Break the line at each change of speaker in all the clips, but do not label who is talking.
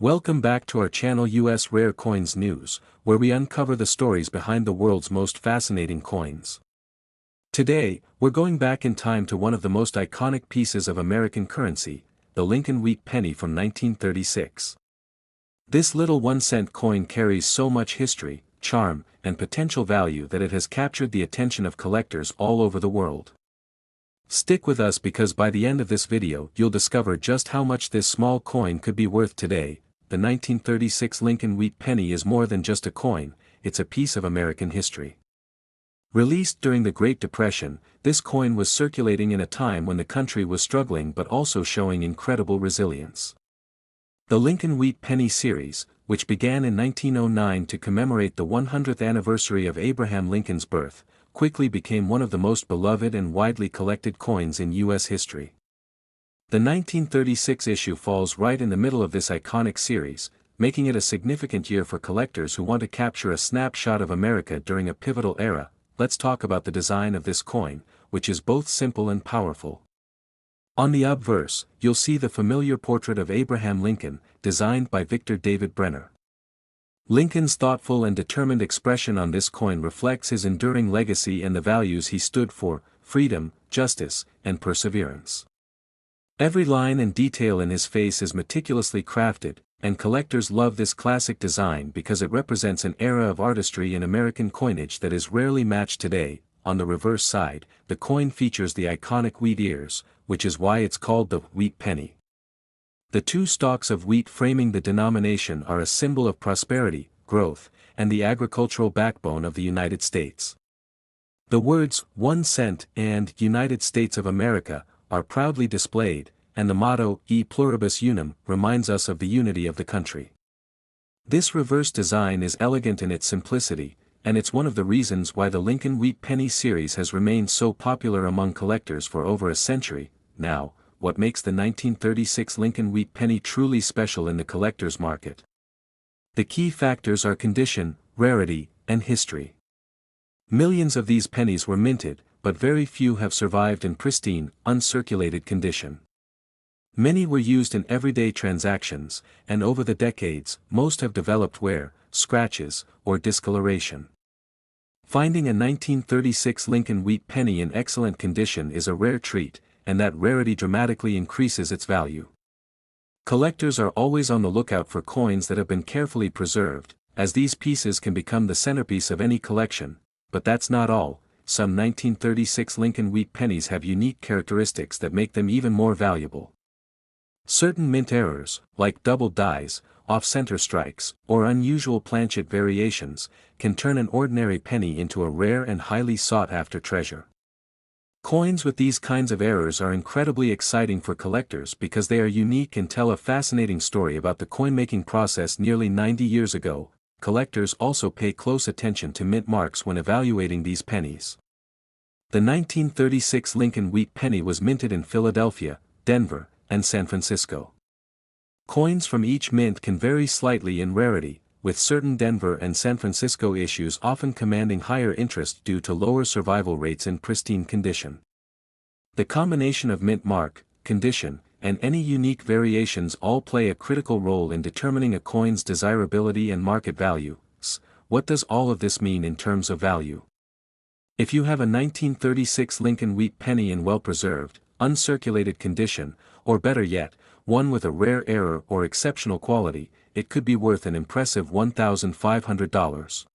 Welcome back to our channel US Rare Coins News, where we uncover the stories behind the world's most fascinating coins. Today, we're going back in time to one of the most iconic pieces of American currency, the Lincoln Wheat Penny from 1936. This little 1-cent coin carries so much history, charm, and potential value that it has captured the attention of collectors all over the world. Stick with us because by the end of this video you'll discover just how much this small coin could be worth today. The 1936 Lincoln Wheat Penny is more than just a coin, it's a piece of American history. Released during the Great Depression, this coin was circulating in a time when the country was struggling but also showing incredible resilience. The Lincoln Wheat Penny series, which began in 1909 to commemorate the 100th anniversary of Abraham Lincoln's birth, quickly became one of the most beloved and widely collected coins in U.S. history. The 1936 issue falls right in the middle of this iconic series, making it a significant year for collectors who want to capture a snapshot of America during a pivotal era. Let's talk about the design of this coin, which is both simple and powerful. On the obverse, you'll see the familiar portrait of Abraham Lincoln, designed by Victor David Brenner. Lincoln's thoughtful and determined expression on this coin reflects his enduring legacy and the values he stood for: freedom, justice, and perseverance. Every line and detail in his face is meticulously crafted, and collectors love this classic design because it represents an era of artistry in American coinage that is rarely matched today. On the reverse side, the coin features the iconic wheat ears, which is why it's called the wheat penny. The two stalks of wheat framing the denomination are a symbol of prosperity, growth, and the agricultural backbone of the United States. The words 1 cent and United States of America are proudly displayed, and the motto E pluribus unum reminds us of the unity of the country. This reverse design is elegant in its simplicity, and it's one of the reasons why the Lincoln Wheat Penny series has remained so popular among collectors for over a century. Now, what makes the 1936 Lincoln Wheat Penny truly special in the collector's market? The key factors are condition, rarity, and history. Millions of these pennies were minted, but very few have survived in pristine, uncirculated condition. Many were used in everyday transactions, and over the decades, most have developed wear, scratches, or discoloration. Finding a 1936 Lincoln Wheat Penny in excellent condition is a rare treat, and that rarity dramatically increases its value. Collectors are always on the lookout for coins that have been carefully preserved, as these pieces can become the centerpiece of any collection. But that's not all. Some 1936 Lincoln Wheat Pennies have unique characteristics that make them even more valuable. Certain mint errors, like double dies, off-center strikes, or unusual planchet variations, can turn an ordinary penny into a rare and highly sought-after treasure. Coins with these kinds of errors are incredibly exciting for collectors because they are unique and tell a fascinating story about the coin-making process nearly 90 years ago. Collectors also pay close attention to mint marks when evaluating these pennies. The 1936 Lincoln Wheat Penny was minted in Philadelphia, Denver, and San Francisco. Coins from each mint can vary slightly in rarity, with certain Denver and San Francisco issues often commanding higher interest due to lower survival rates in pristine condition. The combination of mint mark, condition, and any unique variations all play a critical role in determining a coin's desirability and market value. What does all of this mean in terms of value? If you have a 1936 Lincoln Wheat Penny in well-preserved, uncirculated condition, or better yet, one with a rare error or exceptional quality, it could be worth an impressive $1,500.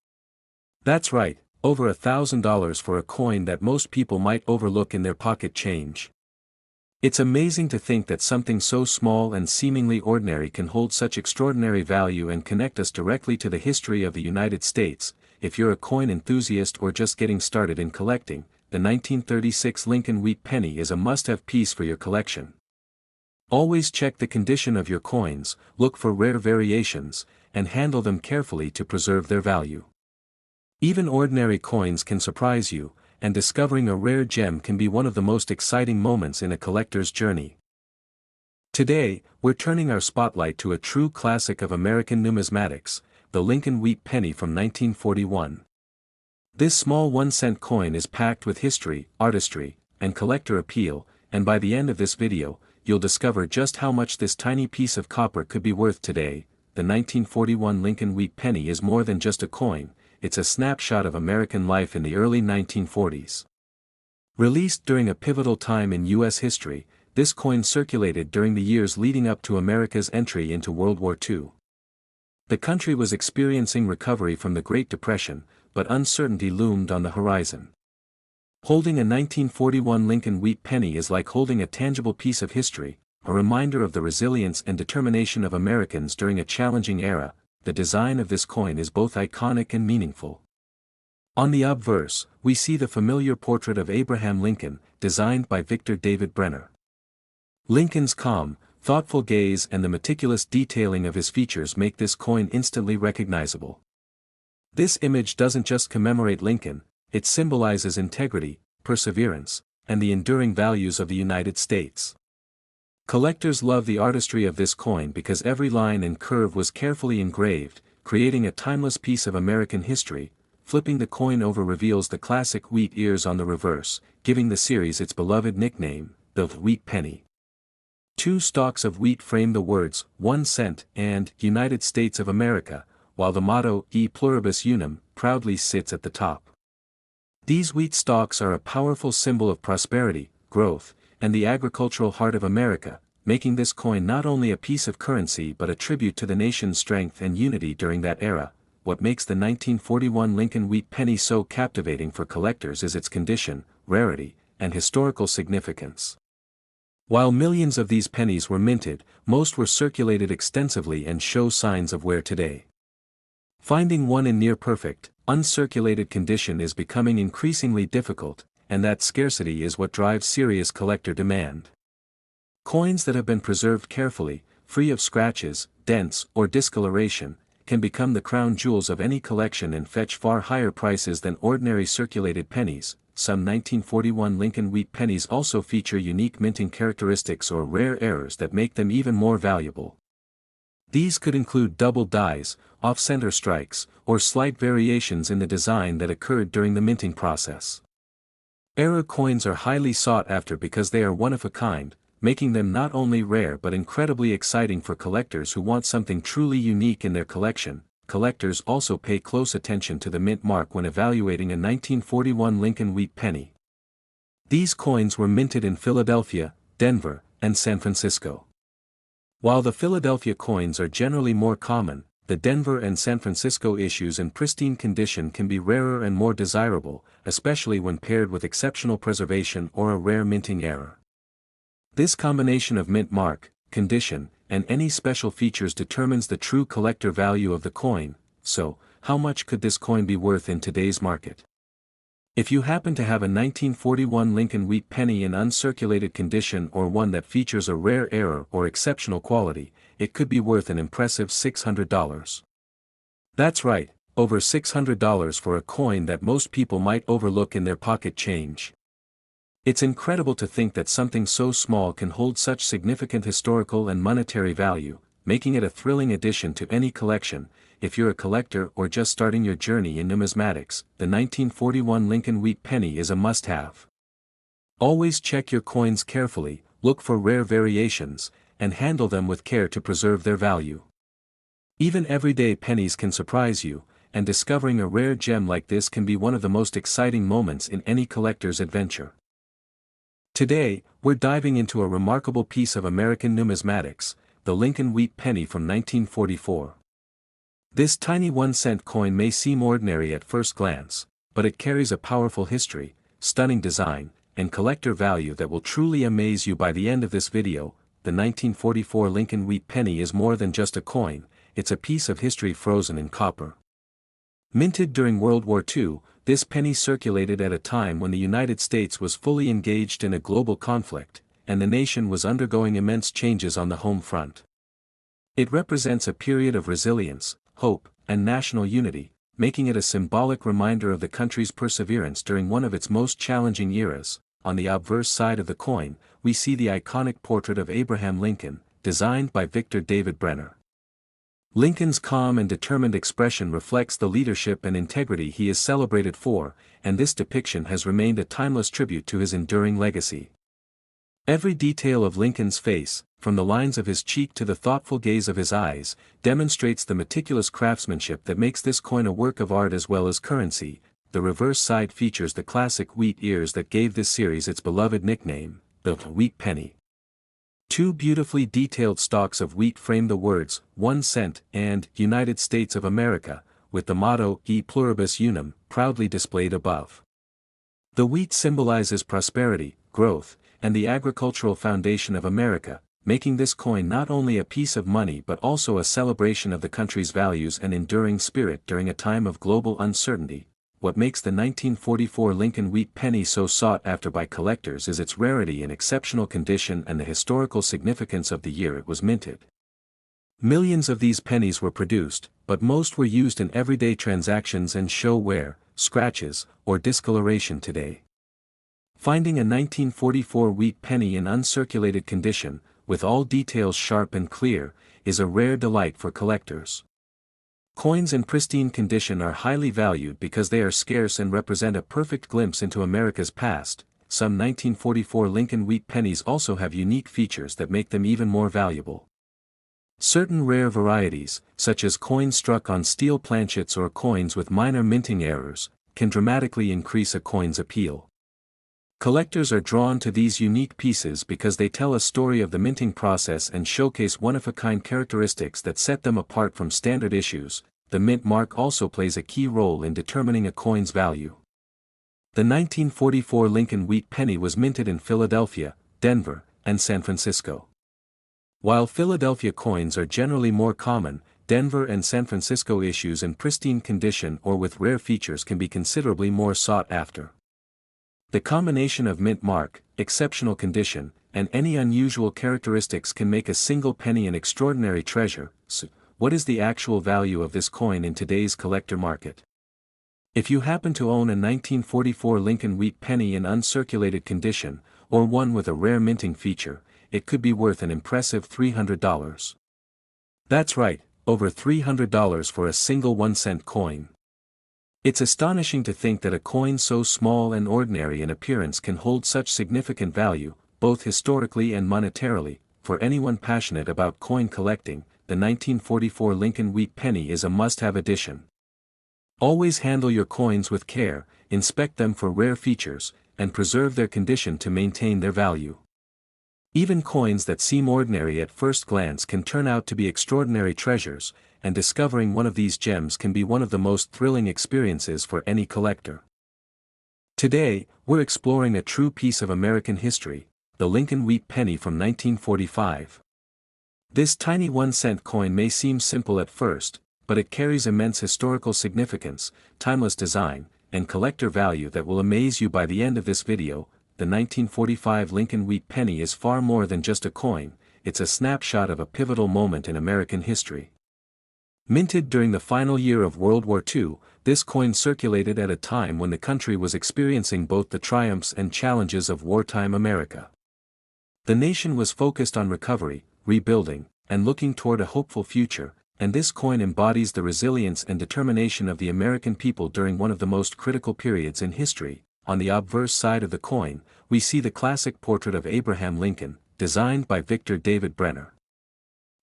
That's right, over $1,000 for a coin that most people might overlook in their pocket change. It's amazing to think that something so small and seemingly ordinary can hold such extraordinary value and connect us directly to the history of the United States. If you're a coin enthusiast or just getting started in collecting, the 1936 Lincoln Wheat Penny is a must-have piece for your collection. Always check the condition of your coins, look for rare variations, and handle them carefully to preserve their value. Even ordinary coins can surprise you, and discovering a rare gem can be one of the most exciting moments in a collector's journey. Today, we're turning our spotlight to a true classic of American numismatics, the Lincoln Wheat Penny from 1941. This small 1-cent coin is packed with history, artistry, and collector appeal, and by the end of this video, you'll discover just how much this tiny piece of copper could be worth today. the 1941 Lincoln Wheat Penny is more than just a coin, it's a snapshot of American life in the early 1940s. Released during a pivotal time in U.S. history, this coin circulated during the years leading up to America's entry into World War II. The country was experiencing recovery from the Great Depression, but uncertainty loomed on the horizon. Holding a 1941 Lincoln Wheat Penny is like holding a tangible piece of history, a reminder of the resilience and determination of Americans during a challenging era. The design of this coin is both iconic and meaningful. On the obverse, we see the familiar portrait of Abraham Lincoln, designed by Victor David Brenner. Lincoln's calm, thoughtful gaze and the meticulous detailing of his features make this coin instantly recognizable. This image doesn't just commemorate Lincoln, it symbolizes integrity, perseverance, and the enduring values of the United States. Collectors love the artistry of this coin because every line and curve was carefully engraved, creating a timeless piece of American history. Flipping the coin over reveals the classic wheat ears on the reverse, giving the series its beloved nickname, the Wheat Penny. 2 stalks of wheat frame the words, 1 cent, and, United States of America, while the motto, E pluribus unum, proudly sits at the top. These wheat stalks are a powerful symbol of prosperity, growth, and the agricultural heart of America, making this coin not only a piece of currency but a tribute to the nation's strength and unity during that era. What makes the 1941 Lincoln Wheat Penny so captivating for collectors is its condition, rarity, and historical significance. While millions of these pennies were minted, most were circulated extensively and show signs of wear today. Finding one in near-perfect, uncirculated condition is becoming increasingly difficult, and that scarcity is what drives serious collector demand. Coins that have been preserved carefully, free of scratches, dents, or discoloration, can become the crown jewels of any collection and fetch far higher prices than ordinary circulated pennies. Some 1941 Lincoln Wheat Pennies also feature unique minting characteristics or rare errors that make them even more valuable. These could include double dies, off-center strikes, or slight variations in the design that occurred during the minting process. Error coins are highly sought after because they are one of a kind, making them not only rare but incredibly exciting for collectors who want something truly unique in their collection. Collectors also pay close attention to the mint mark when evaluating a 1941 Lincoln Wheat Penny. These coins were minted in Philadelphia, Denver, and San Francisco. While the Philadelphia coins are generally more common, the Denver and San Francisco issues in pristine condition can be rarer and more desirable, especially when paired with exceptional preservation or a rare minting error. This combination of mint mark, condition, and any special features determines the true collector value of the coin. So, how much could this coin be worth in today's market? If you happen to have a 1941 Lincoln Wheat Penny in uncirculated condition or one that features a rare error or exceptional quality, it could be worth an impressive $600. That's right, over $600 for a coin that most people might overlook in their pocket change. It's incredible to think that something so small can hold such significant historical and monetary value, making it a thrilling addition to any collection. If you're a collector or just starting your journey in numismatics, the 1941 Lincoln Wheat Penny is a must-have. Always check your coins carefully, look for rare variations, and handle them with care to preserve their value. Even everyday pennies can surprise you, and discovering a rare gem like this can be one of the most exciting moments in any collector's adventure. Today, we're diving into a remarkable piece of American numismatics, the Lincoln Wheat Penny from 1944. This tiny 1-cent coin may seem ordinary at first glance, but it carries a powerful history, stunning design, and collector value that will truly amaze you by the end of this video. The 1944 Lincoln Wheat Penny is more than just a coin, it's a piece of history frozen in copper. Minted during World War II, this penny circulated at a time when the United States was fully engaged in a global conflict, and the nation was undergoing immense changes on the home front. It represents a period of resilience, hope, and national unity, making it a symbolic reminder of the country's perseverance during one of its most challenging eras. On the obverse side of the coin, we see the iconic portrait of Abraham Lincoln, designed by Victor David Brenner. Lincoln's calm and determined expression reflects the leadership and integrity he is celebrated for, and this depiction has remained a timeless tribute to his enduring legacy. Every detail of Lincoln's face, from the lines of his cheek to the thoughtful gaze of his eyes, demonstrates the meticulous craftsmanship that makes this coin a work of art as well as currency. The reverse side features the classic wheat ears that gave this series its beloved nickname, the Wheat Penny. Two beautifully detailed stalks of wheat frame the words, 1 cent, and United States of America, with the motto, E pluribus unum, proudly displayed above. The wheat symbolizes prosperity, growth, and the agricultural foundation of America, making this coin not only a piece of money but also a celebration of the country's values and enduring spirit during a time of global uncertainty. What makes the 1944 Lincoln Wheat Penny so sought after by collectors is its rarity and exceptional condition and the historical significance of the year it was minted. Millions of these pennies were produced, but most were used in everyday transactions and show wear, scratches, or discoloration today. Finding a 1944 wheat penny in uncirculated condition, with all details sharp and clear, is a rare delight for collectors. Coins in pristine condition are highly valued because they are scarce and represent a perfect glimpse into America's past. Some 1944 Lincoln Wheat Pennies also have unique features that make them even more valuable. Certain rare varieties, such as coins struck on steel planchets or coins with minor minting errors, can dramatically increase a coin's appeal. Collectors are drawn to these unique pieces because they tell a story of the minting process and showcase one-of-a-kind characteristics that set them apart from standard issues. The mint mark also plays a key role in determining a coin's value. The 1944 Lincoln Wheat Penny was minted in Philadelphia, Denver, and San Francisco. While Philadelphia coins are generally more common, Denver and San Francisco issues in pristine condition or with rare features can be considerably more sought after. The combination of mint mark, exceptional condition, and any unusual characteristics can make a single penny an extraordinary treasure. So, what is the actual value of this coin in today's collector market? If you happen to own a 1944 Lincoln Wheat Penny in uncirculated condition, or one with a rare minting feature, it could be worth an impressive $300. That's right, over $300 for a single 1-cent coin. It's astonishing to think that a coin so small and ordinary in appearance can hold such significant value, both historically and monetarily. For anyone passionate about coin collecting, the 1944 Lincoln Wheat Penny is a must-have addition. Always handle your coins with care, inspect them for rare features, and preserve their condition to maintain their value. Even coins that seem ordinary at first glance can turn out to be extraordinary treasures, and discovering one of these gems can be one of the most thrilling experiences for any collector. Today, we're exploring a true piece of American history, the Lincoln Wheat Penny from 1945. This tiny 1-cent coin may seem simple at first, but it carries immense historical significance, timeless design, and collector value that will amaze you by the end of this video. The 1945 Lincoln Wheat Penny is far more than just a coin, it's a snapshot of a pivotal moment in American history. Minted during the final year of World War II, this coin circulated at a time when the country was experiencing both the triumphs and challenges of wartime America. The nation was focused on recovery, rebuilding, and looking toward a hopeful future, and this coin embodies the resilience and determination of the American people during one of the most critical periods in history. On the obverse side of the coin, we see the classic portrait of Abraham Lincoln, designed by Victor David Brenner.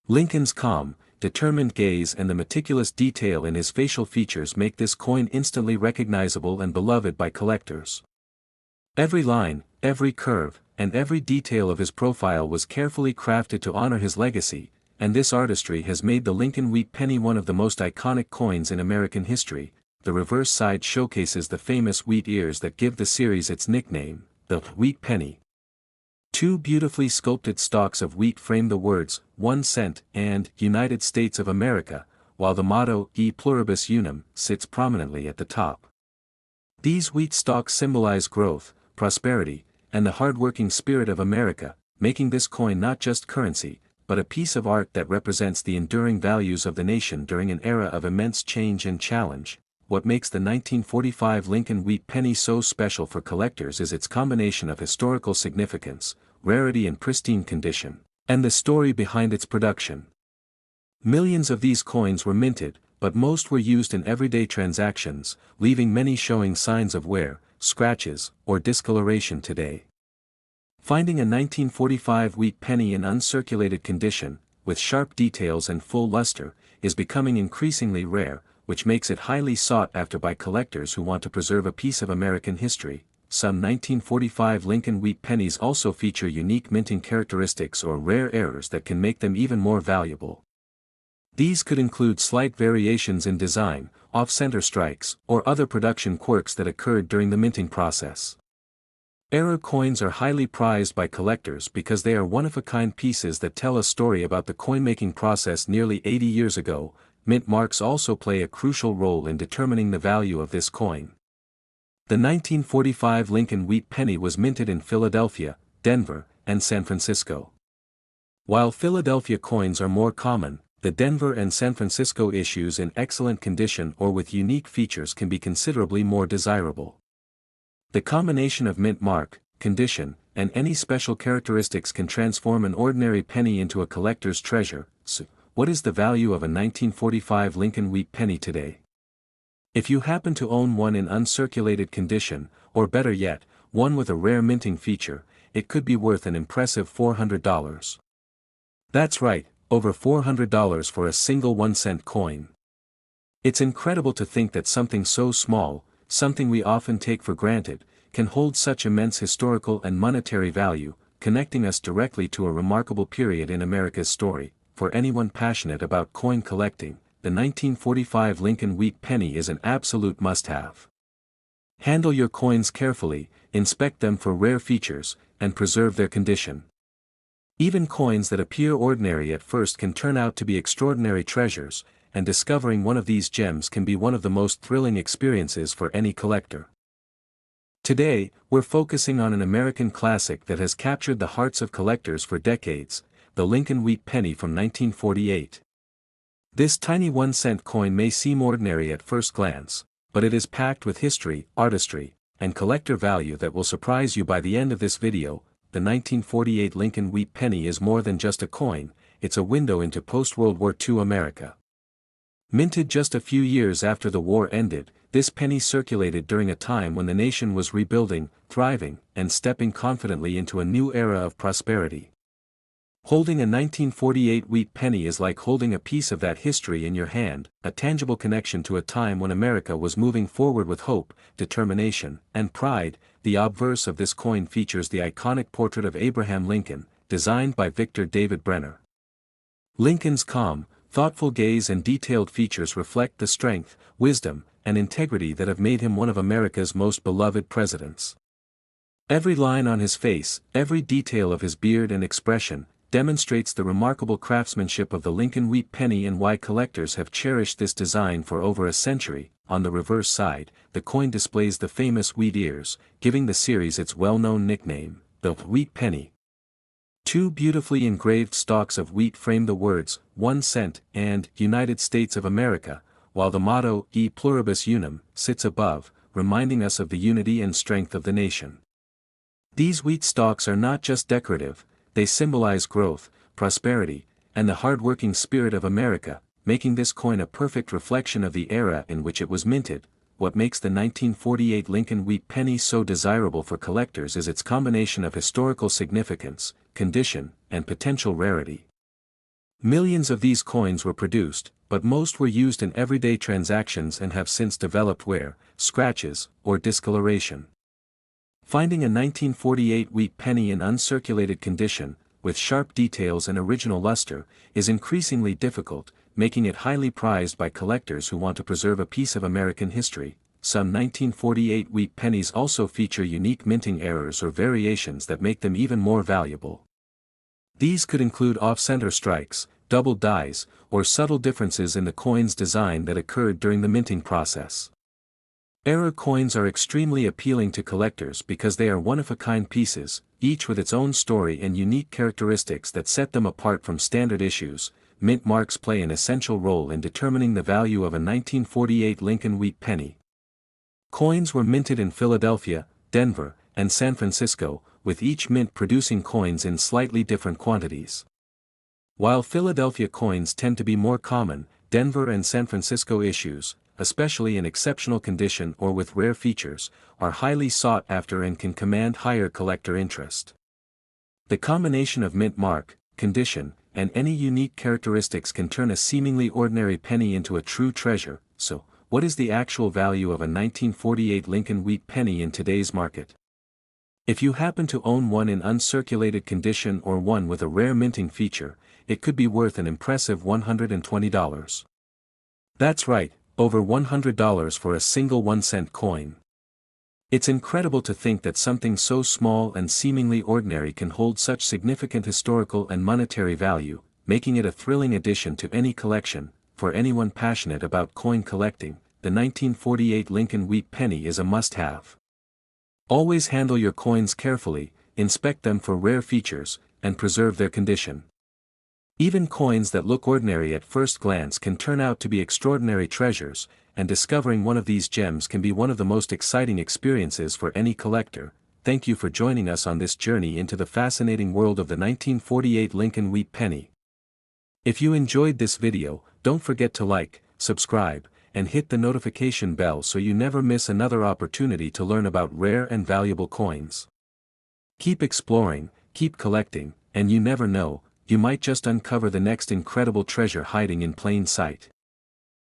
Lincoln's calm, determined gaze and the meticulous detail in his facial features make this coin instantly recognizable and beloved by collectors. Every line, every curve, and every detail of his profile was carefully crafted to honor his legacy, and this artistry has made the Lincoln Wheat Penny one of the most iconic coins in American history. The reverse side showcases the famous wheat ears that give the series its nickname, the Wheat Penny. Two beautifully sculpted stalks of wheat frame the words, 1 cent, and United States of America, while the motto, E pluribus unum, sits prominently at the top. These wheat stalks symbolize growth, prosperity, and the hard-working spirit of America, making this coin not just currency, but a piece of art that represents the enduring values of the nation during an era of immense change and challenge. What makes the 1945 Lincoln Wheat Penny so special for collectors is its combination of historical significance, rarity and pristine condition, and the story behind its production. Millions of these coins were minted, but most were used in everyday transactions, leaving many showing signs of wear, scratches, or discoloration today. Finding a 1945 wheat penny in uncirculated condition, with sharp details and full luster, is becoming increasingly rare, which makes it highly sought after by collectors who want to preserve a piece of American history. Some 1945 Lincoln Wheat Pennies also feature unique minting characteristics or rare errors that can make them even more valuable. These could include slight variations in design, off-center strikes, or other production quirks that occurred during the minting process. Error coins are highly prized by collectors because they are one-of-a-kind pieces that tell a story about the coin-making process nearly 80 years ago. Mint marks also play a crucial role in determining the value of this coin. The 1945 Lincoln Wheat Penny was minted in Philadelphia, Denver, and San Francisco. While Philadelphia coins are more common, the Denver and San Francisco issues in excellent condition or with unique features can be considerably more desirable. The combination of mint mark, condition, and any special characteristics can transform an ordinary penny into a collector's treasure. So, what is the value of a 1945 Lincoln Wheat Penny today? If you happen to own one in uncirculated condition, or better yet, one with a rare minting feature, it could be worth an impressive $400. That's right, over $400 for a single 1-cent coin. It's incredible to think that something so small, something we often take for granted, can hold such immense historical and monetary value, connecting us directly to a remarkable period in America's story. For anyone passionate about coin collecting, the 1945 Lincoln Wheat Penny is an absolute must-have. Handle your coins carefully, inspect them for rare features, and preserve their condition. Even coins that appear ordinary at first can turn out to be extraordinary treasures, and discovering one of these gems can be one of the most thrilling experiences for any collector. Today, we're focusing on an American classic that has captured the hearts of collectors for decades, the Lincoln Wheat Penny from 1948. This tiny 1-cent coin may seem ordinary at first glance, but it is packed with history, artistry, and collector value that will surprise you by the end of this video. The 1948 Lincoln Wheat Penny is more than just a coin, it's a window into post-World War II America. Minted just a few years after the war ended, this penny circulated during a time when the nation was rebuilding, thriving, and stepping confidently into a new era of prosperity. Holding a 1948 wheat penny is like holding a piece of that history in your hand, a tangible connection to a time when America was moving forward with hope, determination, and pride. The obverse of this coin features the iconic portrait of Abraham Lincoln, designed by Victor David Brenner. Lincoln's calm, thoughtful gaze and detailed features reflect the strength, wisdom, and integrity that have made him one of America's most beloved presidents. Every line on his face, every detail of his beard and expression, demonstrates the remarkable craftsmanship of the Lincoln Wheat Penny and why collectors have cherished this design for over a century. On the reverse side, the coin displays the famous wheat ears, giving the series its well-known nickname, the Wheat Penny. Two beautifully engraved stalks of wheat frame the words, 1 cent, and United States of America, while the motto, E pluribus unum, sits above, reminding us of the unity and strength of the nation. These wheat stalks are not just decorative, they symbolize growth, prosperity, and the hard-working spirit of America, making this coin a perfect reflection of the era in which it was minted. What makes the 1948 Lincoln Wheat Penny so desirable for collectors is its combination of historical significance, condition, and potential rarity. Millions of these coins were produced, but most were used in everyday transactions and have since developed wear, scratches, or discoloration. Finding a 1948 wheat penny in uncirculated condition, with sharp details and original luster, is increasingly difficult, making it highly prized by collectors who want to preserve a piece of American history. Some 1948 wheat pennies also feature unique minting errors or variations that make them even more valuable. These could include off-center strikes, double dies, or subtle differences in the coin's design that occurred during the minting process. Error coins are extremely appealing to collectors because they are one-of-a-kind pieces, each with its own story and unique characteristics that set them apart from standard issues. Mint marks play an essential role in determining the value of a 1948 Lincoln Wheat Penny. Coins were minted in Philadelphia, Denver, and San Francisco, with each mint producing coins in slightly different quantities. While Philadelphia coins tend to be more common, Denver and San Francisco issues, especially in exceptional condition or with rare features, are highly sought after and can command higher collector interest. The combination of mint mark, condition, and any unique characteristics can turn a seemingly ordinary penny into a true treasure. So, what is the actual value of a 1948 Lincoln Wheat Penny in today's market? If you happen to own one in uncirculated condition or one with a rare minting feature, it could be worth an impressive $120. That's right, over $100 for a single 1-cent coin. It's incredible to think that something so small and seemingly ordinary can hold such significant historical and monetary value, making it a thrilling addition to any collection. For anyone passionate about coin collecting, the 1948 Lincoln Wheat Penny is a must-have. Always handle your coins carefully, inspect them for rare features, and preserve their condition. Even coins that look ordinary at first glance can turn out to be extraordinary treasures, and discovering one of these gems can be one of the most exciting experiences for any collector. Thank you for joining us on this journey into the fascinating world of the 1948 Lincoln Wheat Penny. If you enjoyed this video, don't forget to like, subscribe, and hit the notification bell so you never miss another opportunity to learn about rare and valuable coins. Keep exploring, keep collecting, and you never know, you might just uncover the next incredible treasure hiding in plain sight.